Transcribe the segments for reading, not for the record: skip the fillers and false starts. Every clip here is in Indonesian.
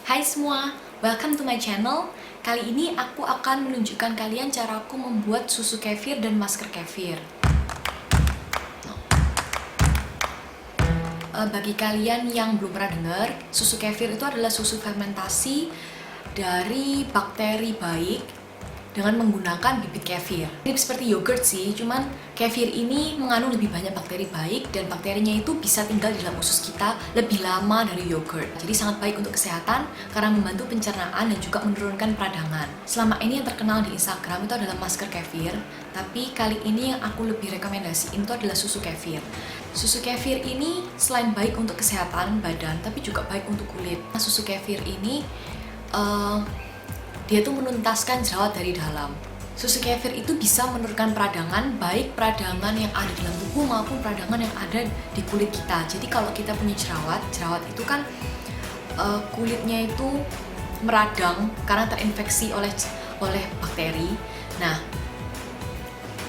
Hai semua, welcome to my channel. Kali ini aku akan menunjukkan kalian cara aku membuat susu kefir dan masker kefir. Bagi kalian yang belum pernah dengar, susu kefir itu adalah susu fermentasi dari bakteri baik dengan menggunakan bibit kefir. Ini seperti yogurt sih, cuman kefir ini mengandung lebih banyak bakteri baik dan bakterinya itu bisa tinggal di dalam usus kita lebih lama dari yogurt. Jadi sangat baik untuk kesehatan karena membantu pencernaan dan juga menurunkan peradangan. Selama ini yang terkenal di Instagram itu adalah masker kefir, tapi kali ini yang aku lebih rekomendasiin itu adalah susu kefir. Susu kefir ini selain baik untuk kesehatan badan, tapi juga baik untuk kulit. Susu kefir ini dia tuh menuntaskan jerawat dari dalam. Susu kefir itu bisa menurunkan peradangan, baik peradangan yang ada dalam tubuh maupun peradangan yang ada di kulit kita. Jadi kalau kita punya jerawat itu kan kulitnya itu meradang karena terinfeksi oleh bakteri. Nah,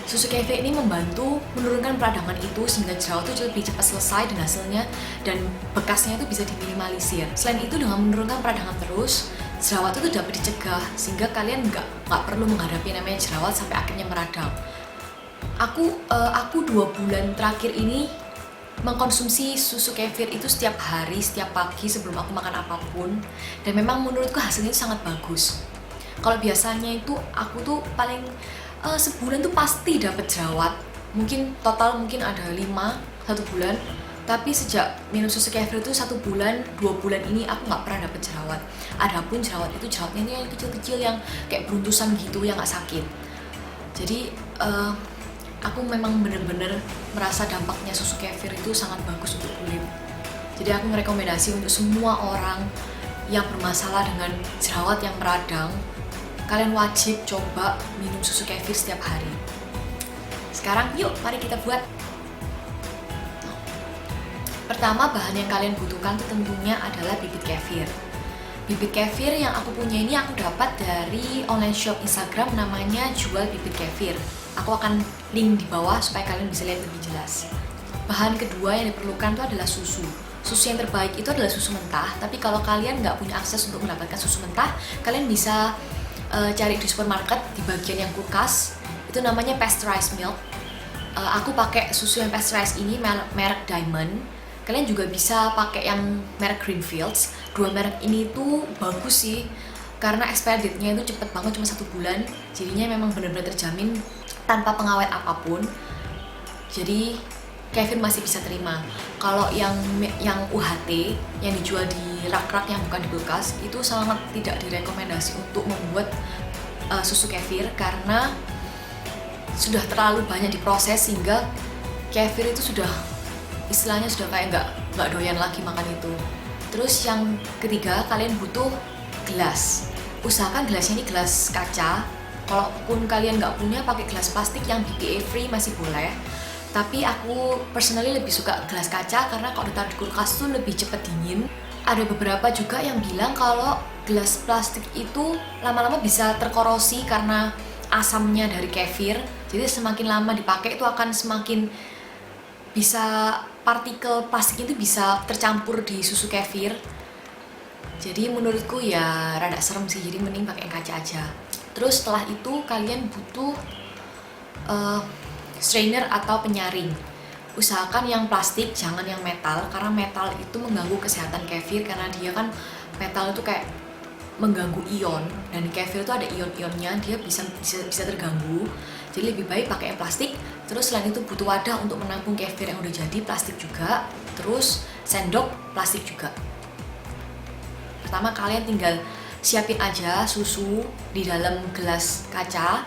susu kefir ini membantu menurunkan peradangan itu sehingga jerawat itu lebih cepat selesai dan hasilnya dan bekasnya itu bisa diminimalisir. Selain itu, dengan menurunkan peradangan terus, jerawat itu dapat dicegah sehingga kalian nggak perlu menghadapi namanya jerawat sampai akhirnya meradang. Aku 2 bulan terakhir ini mengkonsumsi susu kefir itu setiap hari, setiap pagi sebelum aku makan apapun, dan memang menurutku hasilnya itu sangat bagus. Kalau biasanya itu aku tuh paling sebulan tuh pasti dapat jerawat, mungkin total ada 5 1 bulan. Tapi sejak minum susu kefir itu 1 bulan, 2 bulan ini aku nggak pernah dapet jerawat. Adapun jerawatnya ini yang kecil-kecil yang kayak beruntusan gitu yang nggak sakit. Jadi aku memang bener-bener merasa dampaknya susu kefir itu sangat bagus untuk kulit. Jadi aku merekomendasi untuk semua orang yang bermasalah dengan jerawat yang meradang, kalian wajib coba minum susu kefir setiap hari. Sekarang yuk, mari kita buat. Pertama, bahan yang kalian butuhkan itu tentunya adalah bibit kefir. Bibit kefir yang aku punya ini aku dapat dari online shop Instagram namanya Jual Bibit Kefir. Aku akan link di bawah supaya kalian bisa lihat lebih jelas. Bahan kedua yang diperlukan itu adalah susu. Susu yang terbaik itu adalah susu mentah, tapi kalau kalian nggak punya akses untuk mendapatkan susu mentah, kalian bisa cari di supermarket di bagian yang kulkas. Itu namanya pasteurized milk. Aku pakai susu yang pasteurized ini merek Diamond. Kalian juga bisa pakai yang merek Greenfields. 2 merek ini tuh bagus sih karena expiry date-nya itu cepet banget, cuma 1 bulan. Jadinya memang benar-benar terjamin tanpa pengawet apapun. Jadi kefir masih bisa terima. Kalau yang UHT yang dijual di rak-rak yang bukan di kulkas itu sangat tidak direkomendasi untuk membuat susu kefir karena sudah terlalu banyak diproses sehingga kefir itu istilahnya sudah kayak nggak doyan lagi makan itu. Terus yang ketiga, kalian butuh gelas. Usahakan gelasnya ini gelas kaca. Kalaupun kalian nggak punya, pakai gelas plastik yang BPA free masih boleh. Tapi aku personally lebih suka gelas kaca karena kalau ditaruh di kulkas tuh lebih cepet dingin. Ada beberapa juga yang bilang kalau gelas plastik itu lama-lama bisa terkorosi karena asamnya dari kefir. Jadi semakin lama dipakai itu akan semakin bisa partikel plastik itu bisa tercampur di susu kefir. Jadi menurutku ya rada serem sih, jadi mending pakai yang kaca aja. Terus setelah itu kalian butuh strainer atau penyaring. Usahakan yang plastik, jangan yang metal, karena metal itu mengganggu kesehatan kefir karena dia kan metal itu kayak mengganggu ion, dan di kefir itu ada ion-ionnya, dia bisa terganggu. Jadi lebih baik pakai yang plastik. Terus selain itu butuh wadah untuk menampung kefir yang udah jadi, plastik juga. Terus sendok plastik juga. Pertama kalian tinggal siapin aja susu di dalam gelas kaca.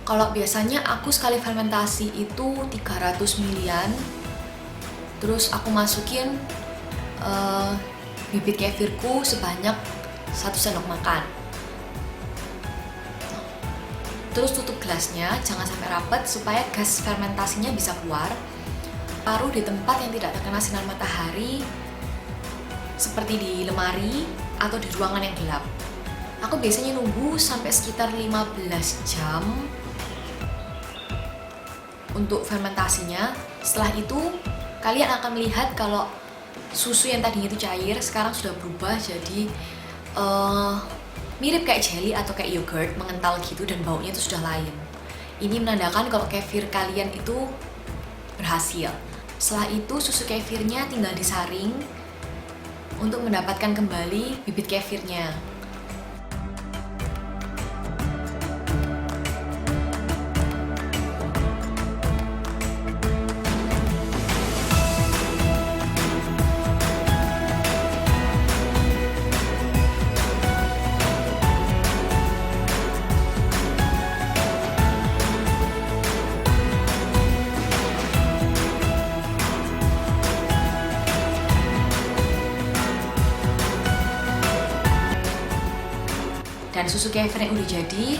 Kalau biasanya aku sekali fermentasi itu 300 ml. Terus aku masukin bibit kefirku sebanyak 1 sendok makan. Terus tutup gelasnya, jangan sampai rapat supaya gas fermentasinya bisa keluar. Taruh di tempat yang tidak terkena sinar matahari, seperti di lemari atau di ruangan yang gelap. Aku biasanya nunggu sampai sekitar 15 jam untuk fermentasinya. Setelah itu, kalian akan melihat kalau susu yang tadinya itu cair sekarang sudah berubah jadi mirip kayak jelly atau kayak yogurt, mengental gitu, dan baunya itu sudah lain. Ini menandakan kalau kefir kalian itu berhasil. Setelah itu susu kefirnya tinggal disaring untuk mendapatkan kembali bibit kefirnya. Dan susu kefir yang udah jadi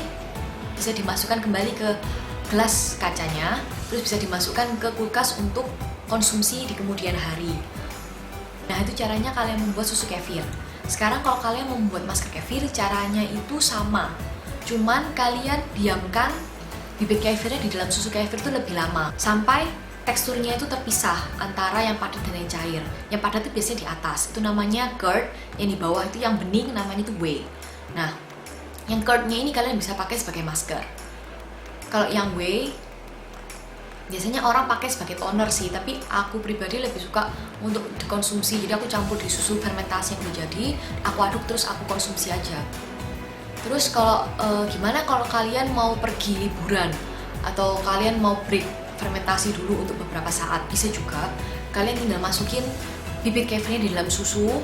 bisa dimasukkan kembali ke gelas kacanya, terus bisa dimasukkan ke kulkas untuk konsumsi di kemudian hari. Nah, itu caranya kalian membuat susu kefir. Sekarang kalau kalian membuat masker kefir, caranya itu sama, cuman kalian diamkan bibit kefirnya di dalam susu kefir itu lebih lama sampai teksturnya itu terpisah antara yang padat dan yang cair. Yang padat itu biasanya di atas, itu namanya curd, yang di bawah itu yang bening namanya itu whey. Nah, yang curd-nya ini kalian bisa pakai sebagai masker. Kalau yang whey biasanya orang pakai sebagai toner sih, tapi aku pribadi lebih suka untuk dikonsumsi. Jadi aku campur di susu fermentasi yang udah jadi, aku aduk terus aku konsumsi aja. Terus kalau gimana kalau kalian mau pergi liburan atau kalian mau break fermentasi dulu untuk beberapa saat, bisa juga. Kalian tinggal masukin bibit kefirnya di dalam susu,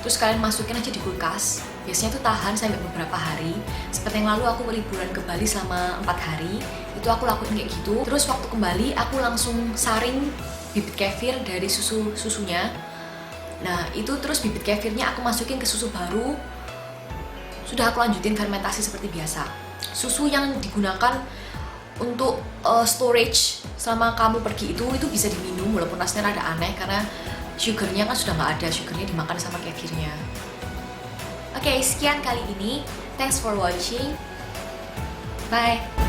terus kalian masukin aja di kulkas. Biasanya tuh tahan sampai beberapa hari. Seperti yang lalu aku liburan ke Bali selama 4 hari, itu aku lakuin kayak gitu. Terus waktu kembali aku langsung saring bibit kefir dari susunya. Nah, itu terus bibit kefirnya aku masukin ke susu baru. Sudah aku lanjutin fermentasi seperti biasa. Susu yang digunakan untuk storage selama kamu pergi itu bisa diminum, walaupun rasanya ada aneh karena sugarnya kan sudah nggak ada, sugarnya dimakan sama kefirnya. Oke, sekian kali ini. Thanks for watching. Bye.